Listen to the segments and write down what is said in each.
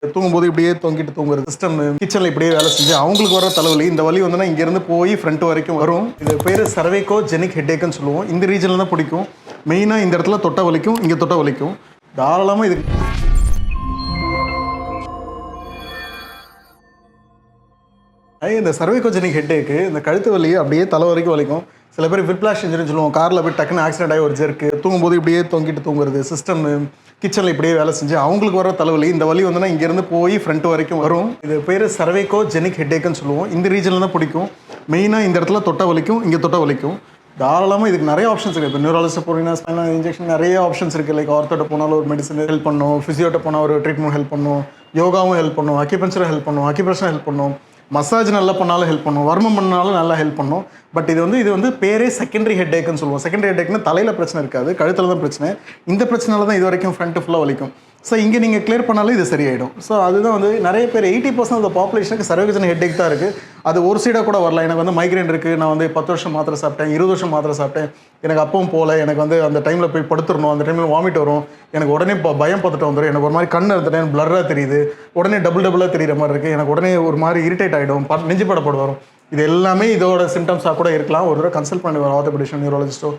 தூங்கும்போது இப்படியே தொங்கிட்டு தூங்குற சிஸ்டம் கிச்சனில் இப்படியே வேலை செஞ்சு அவங்களுக்கு வர தலைவலி இந்த வலி வந்துன்னா இங்கேருந்து போய் ஃப்ரண்ட் வரைக்கும் வரும். இது பேர் சர்வைக்கோ ஜெனிக் ஹெட்டேக்குன்னு சொல்லுவோம். இந்த ரீஜனில் தான் பிடிக்கும். மெயினாக இந்த இடத்துல தொட்ட வலிக்கும், இங்கே தொட்ட வலிக்கும். தாராளமாக இது இந்த சர்வைக்கோஜெனிக் ஹெட்டேக்கு இந்த கழுத்து வலி அப்படியே தலை வரைக்கும் வலிக்கும். சில பேர் விப்ளாஷ் இன்ஜுரின்னு சொல்லுவோம். காரில் போய் டக்குன்னு ஆக்சிடென்ட் ஆகி ஒரு ஜெர்க்கு தூங்கும்போது இப்படியே தொங்கிட்டு தூங்குறது சிஸ்டம் கிச்சனில் இப்படியே வேலை செஞ்சு அவங்களுக்கு வர தலைவலி இந்த வலி வந்துன்னா இங்கேருந்து போய் ஃப்ரண்ட் வரைக்கும் வரும். இது பேர் சர்வைக்கோஜெனிக் ஹெட்டேக்குன்னு சொல்லுவோம். இந்த ரீஜனில் தான் பிடிக்கும். மெயினாக இந்த இடத்துல தொட்ட வலிக்கும், இங்கே தொட்ட வலிக்கும். தாராளமாக இதுக்கு நிறைய ஆப்ஷன்ஸ் இருக்குது. இப்போ நியூராலஜிஸ்ட் போனீங்கன்னா ஸ்பைனல் இன்ஜெக்ஷன் நிறைய ஆப்ஷன்ஸ் இருக்குது. லைக் ஆர்த்தோட்ட போனாலும் ஒரு மெடிசன் ஹெல்ப் பண்ணும், ஃபிசியோட்ட போனால் ஒரு ட்ரீட்மெண்ட் ஹெல்ப் பண்ணும், யோகாவும் ஹெல்ப் பண்ணும், அக்யூபஞ்சரும் ஹெல்ப் பண்ணும், அக்யூப்ரெஷரும் ஹெல்ப் பண்ணும், மசாஜ் நல்லா பண்ணாலும் ஹெல்ப் பண்ணும், வர்மம் பண்ணாலும் நல்லா ஹெல்ப் பண்ணும். பட் இது வந்து பேரே செகண்டரி ஹெட்டேக்குன்னு சொல்லுவோம். செகண்டரி ஹெட்டேக்னா தலையில் பிரச்சனை இருக்காது, கழுத்தில் தான் பிரச்சனை. இந்த பிரச்சனால தான் இது வரைக்கும் ஃப்ரண்ட் ஃபுல்லாக வலிக்கும். ஸோ இங்கே நீங்கள் கிளியர் பண்ணாலும் இது சரியாயிடும். ஸோ அதுதான் வந்து நிறைய பேர் 80% ஆஃப் த பாப்புலேஷனுக்கு சர்வைக்கோஜெனிக் ஹெட்டேக் தான் இருக்குது. அது ஒரு சைடாக கூட வரலாம். எனக்கு வந்து மைக்ரைன் இருக்குது, நான் வந்து 10 வருஷம் மாத்திரை சாப்பிட்டேன், 20 வருஷம் மாத்திரை சாப்பிட்டேன், எனக்கு அப்பவும் போகல, எனக்கு வந்து அந்த டைமில் போய் படுத்துடணும், அந்த டைமில் வாமிட் வரும், எனக்கு உடனே பயம் பத்துட்டு வந்துடும், எனக்கு ஒரு மாதிரி கண் அந்த டைம் பிளர்ராக தெரியுது, உடனே டபுளாக தெரிகிற மாதிரி இருக்குது, எனக்கு உடனே ஒரு மாதிரி இரிட்டேட் ஆகிடும், நெஞ்சு படப்படு வரும். இது எல்லாமே இதோட சிம்டம்ஸாக கூட இருக்கலாம். ஒரு தடவை கன்சல்ட் பண்ணி ஒரு ஆர்த்தோபெடிஷன் நியூராலஜிஸ்ட்டோ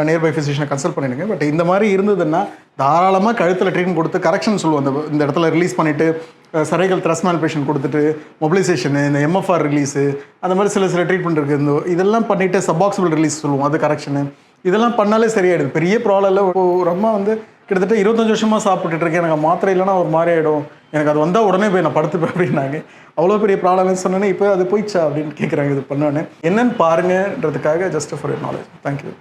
நியர்பை ஃபிசிஷியனை கன்சல்ட் பண்ணிடுங்க. பட் இந்த மாதிரி இருந்ததுன்னா தாராளமாக கழுத்தில் ட்ரீட்மெண்ட் கொடுத்து கரெக்ஷன் சொல்லுவோம். இந்த இடத்துல ரிலீஸ் பண்ணிவிட்டு சர்வைக்கல் த்ரஸ்ட் மேல்பேஷன் கொடுத்துட்டு மொபிலைசேஷனு, இந்த MFR ரிலீஸு, அந்த மாதிரி சில ட்ரீட்மெண்ட் இருக்குது. இதெல்லாம் பண்ணிவிட்டு சப்பாக்சிபிள் ரிலீஸ் சொல்லுவோம், அது கரெக்ஷனு. இதெல்லாம் பண்ணாலே சரியாயிடுது. பெரிய ப்ராப்ளம் இல்லை. ஒரு அம்மா வந்து கிட்டத்தட்ட 25 வருஷமாக சாப்பிட்டுட்டு இருக்கேன், எனக்கு மாத்திரை இல்லைன்னா ஒரு மாதிரி ஆகிடும், எனக்கு அது வந்தால் உடனே போய் நான் படுத்துப்பேன் அப்படின்னாங்க. அவ்வளோ பெரிய ப்ராப்ளம்னு சொன்னேன்னே இப்போ அது போயிடுச்சா அப்படின்னு கேட்குறாங்க. இது பண்ணோன்னே என்னன்னு பாருங்கன்றதுக்காக just for your knowledge. Thank you.